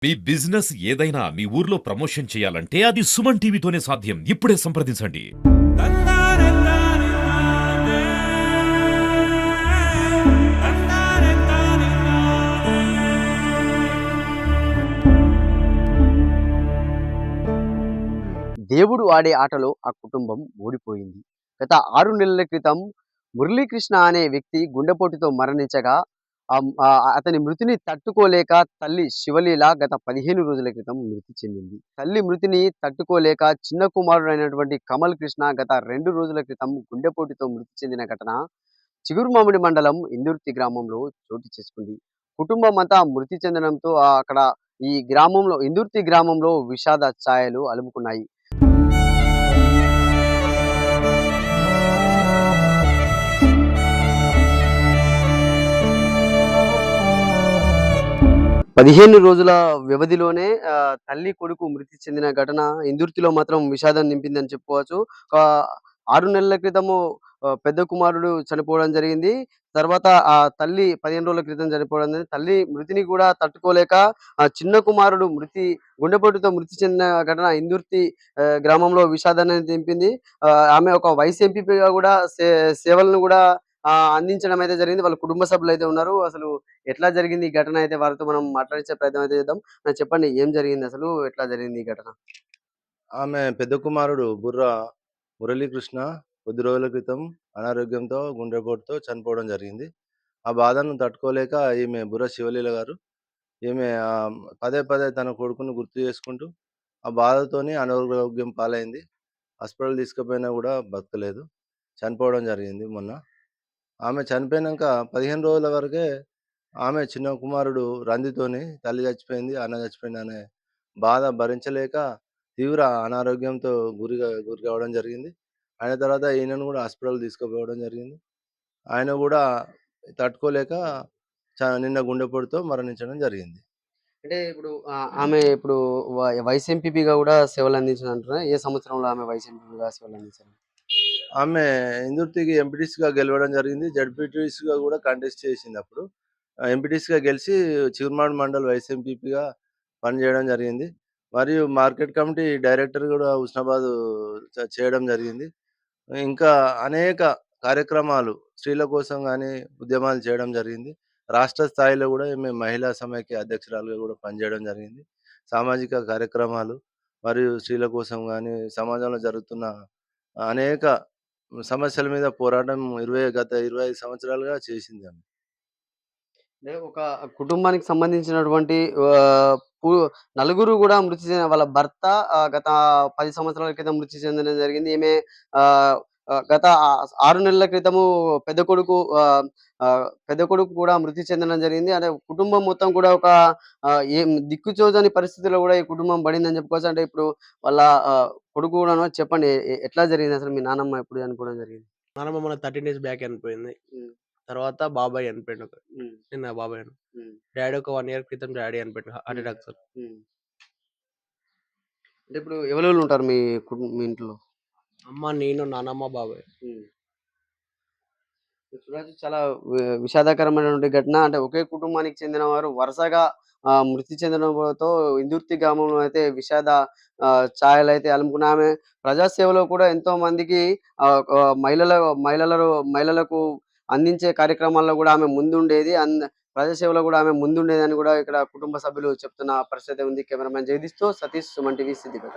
మీ business ఏదైనా మీ ఊర్లో promotion చేయాలంటే అది సుమన్ టీవీతోనే సాధ్యం. ఇప్పుడే సంప్రదించండి. దేవుడు ఆడే ఆటలో ఆ కుటుంబం ఓడిపోయింది. గత 6 నెలల క్రితం మురళీకృష్ణ అనే వ్యక్తి గుండెపోటుతో మరణించగా అతని మృతిని తట్టుకోలేక తల్లి శివలీల గత 15 రోజుల క్రితం మృతి చెందింది. తల్లి మృతిని తట్టుకోలేక చిన్న కుమారుడైనటువంటి కమల్ కృష్ణ గత 2 రోజుల క్రితం గుండెపోటుతో మృతి చెందిన ఘటన చిగురుమామిడి మండలం ఇందుర్తి గ్రామంలో చోటు చేసుకుంది. కుటుంబం అంతా మృతి చెందడంతో అక్కడ ఈ గ్రామంలో ఇందుర్తి గ్రామంలో విషాద ఛాయలు అలుముకున్నాయి. 15 రోజుల వ్యవధిలోనే తల్లి, కొడుకు మృతి చెందిన ఘటన ఇందుర్తిలో మాత్రం విషాదం నింపిందని చెప్పుకోవచ్చు. ఆహ్, 6 నెలల క్రితము పెద్ద కుమారుడు చనిపోవడం జరిగింది. తర్వాత తల్లి 15 రోజుల క్రితం చనిపోవడం జరిగింది. తల్లి మృతిని కూడా తట్టుకోలేక చిన్న కుమారుడు గుండెపోటుతో మృతి చెందిన ఘటన ఇందుర్తి గ్రామంలో విషాదాన్ని నింపింది. ఆమె ఒక వైస్ ఎంపీపీగా కూడా సేవలను కూడా అందించడం అయితే జరిగింది. వాళ్ళ కుటుంబ సభ్యులైతే ఉన్నారు. అసలు ఎట్లా జరిగింది ఈ ఘటన అయితే వారితో మనం మాట్లాడించే ప్రయత్నం అయితే చేద్దాం. చెప్పండి ఏం జరిగింది అసలు? ఎట్లా జరిగింది ఈ ఘటన? ఆమె పెద్ద కుమారుడు బుర్ర మురళీకృష్ణ కొద్ది రోజుల క్రితం అనారోగ్యంతో గుండెపోటుతో చనిపోవడం జరిగింది. ఆ బాధను తట్టుకోలేక ఈమె బుర్ర శివలీల గారు ఈమె పదే పదే తన కొడుకుని గుర్తు చేసుకుంటూ ఆ బాధతోని అనారోగ్యం పాలైంది. హాస్పిటల్ తీసుకుపోయినా కూడా బతకలేదు. చనిపోవడం జరిగింది మొన్న. ఆమె చనిపోయినాక 15 రోజుల వరకే ఆమె చిన్న కుమారుడు రందితోని తల్లి చచ్చిపోయింది, అన్న చచ్చిపోయిండనే బాధ భరించలేక తీవ్ర అనారోగ్యంతో గురి కావడం జరిగింది. అయిన తర్వాత ఈయనను కూడా హాస్పిటల్ తీసుకుపోవడం జరిగింది. ఆయన కూడా తట్టుకోలేక నిన్న గుండెపోటుతో మరణించడం జరిగింది. అంటే ఇప్పుడు ఆమె ఇప్పుడు వైస్ ఎంపీపీగా కూడా సేవలందించిందంటున్నారు. ఏ సంవత్సరంలో ఆమె వైస్ ఎంపీపీగా సేవలందించారు? ఆమె ఇందుర్తికి ఎంపీటీసీగా గెలవడం జరిగింది. జడ్పీటీసీగా కూడా కంటెస్ట్ చేసింది అప్పుడు. ఎంపీటీసీగా గెలిచి చిగురుమామిడి మండల్ వైస్ ఎంపీపీగా పనిచేయడం జరిగింది. మరియు మార్కెట్ కమిటీ డైరెక్టర్ కూడా హుస్నాబాద్ చేయడం జరిగింది. ఇంకా అనేక కార్యక్రమాలు స్త్రీల కోసం గానీ, ఉద్యమాలు చేయడం జరిగింది. రాష్ట్ర స్థాయిలో కూడా ఈమె మహిళా సమైక్య అధ్యక్షురాలుగా కూడా పనిచేయడం జరిగింది. సామాజిక కార్యక్రమాలు మరియు స్త్రీల కోసం గానీ, సమాజంలో జరుగుతున్న అనేక సమస్యల మీద పోరాటం గత 25 సంవత్సరాలుగా చేసిందామె. అంటే ఒక కుటుంబానికి సంబంధించినటువంటి పు నలుగురు గూడా మృతి చెందిన వాళ్ళ భర్త గత 10 సంవత్సరాల క్రితం మృతి చెందడం జరిగింది. ఈమె ఆహ్, ఆహ్, గత 6 నెలల క్రితము పెద్ద కొడుకు ఆహ్, ఆహ్, పెద్ద కొడుకు కూడా మృతి చెందడం జరిగింది. అంటే కుటుంబం మొత్తం కూడా ఒక ఏం దిక్కుతోచని పరిస్థితిలో గూడా ఈ కుటుంబం పడిందని చెప్పుకోవచ్చు. అంటే ఇప్పుడు వాళ్ళ కొడుకు కూడాను చెప్పండి ఎట్లా జరిగిందసలు? మీ నానమ్మ ఎప్పుడు చనిపోవడం జరిగింది? నానమ్మ మొన్న 13 డేస్ బ్యాక్ చనిపోయింది. హ్మ్. తర్వాత బాబాయ్ చనిపోయిండు. హ్మ్. చిన్న బాబాయ్. హ్మ్. డ్యాడీ ఒక 1 ఇయర్ క్రితం డ్యాడీ చనిపోయిండు హార్ట్ హ్మ్. అటాక్ తోని. హ్మ్. అంటే ఇప్పుడు ఎవరెవరు ఉంటారు మీ ఇంట్లో? అమ్మ, నేను, నానమ్మ, బాబాయ్. హ్మ్. చూడచ్చు చాలా విషాదకరమైనటువంటి ఘటన. అంటే ఒకే కుటుంబానికి చెందిన వారు వరుసగా మృతి చెందడంతో ఇందుర్తి గ్రామంలో అయితే విషాద ఛాయలైతే అలుముకున్నాయి. ఆమె ప్రజాసేవలో కూడా ఎంతో మందికి ఆహ్, ఆహ్, మహిళల మహిళలకు అందించే కార్యక్రమాల్లో గూడా ఆమె ముందుండేది. ప్రజాసేవలో గూడా ఆమె ముందుండేదని గూడా ఇక్కడ కుటుంబ సభ్యులు చెప్తున్న పరిస్థితి ఉంది. కెమెరామెన్ జగదీష్‌తో సతీష్, సుమన్ టీవీ, సిద్దిపేట.